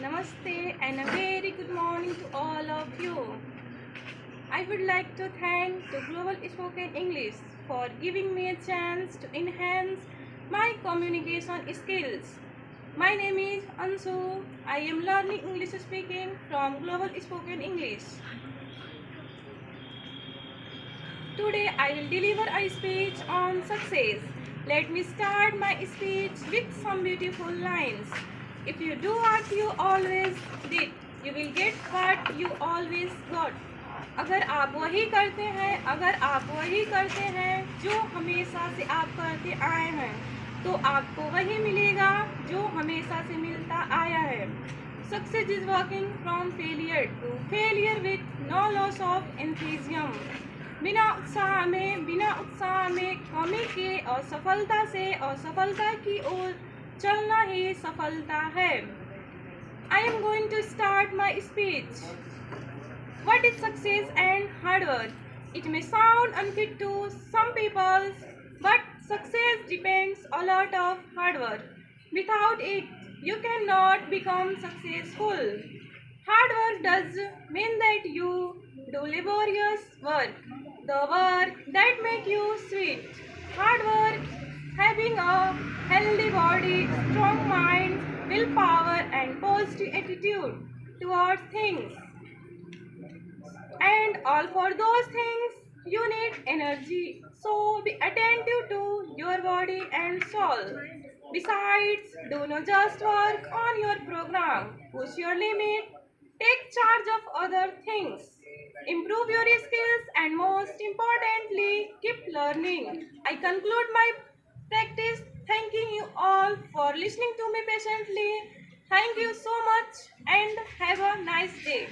Namaste and a very good morning to all of you. I would like to thank the Global Spoken English for giving me a chance to enhance my communication skills. My name is Ansu. I am learning English speaking from Global Spoken English. Today I will deliver a speech on success. Let me start my speech with some beautiful lines. If you do what you always did, you will get what you always got. अगर आप वही करते हैं जो हमेशा से आप करते आए हैं, तो आपको वही मिलेगा जो हमेशा से मिलता आया है. Success is walking from failure to failure with no loss of enthusiasm. बिना उत्साह में कमी के असफलता से असफलता की ओर चलना ही सफलता है. I am going to start my speech. What is success and hard work? It may sound unfit to some people, but success depends a lot of hard work. Without it, you cannot become successful. Hard work does mean that you do laborious work, the work that make you sweet. Hard work, having a healthy body, strong mind, willpower and positive attitude towards things. And all for those things, you need energy. So be attentive to your body and soul. Besides, do not just work on your program. Push your limit. Take charge of other things. Improve your skills and most importantly, keep learning. I conclude my practice thanking you all for listening to me patiently. Thank you so much and have a nice day.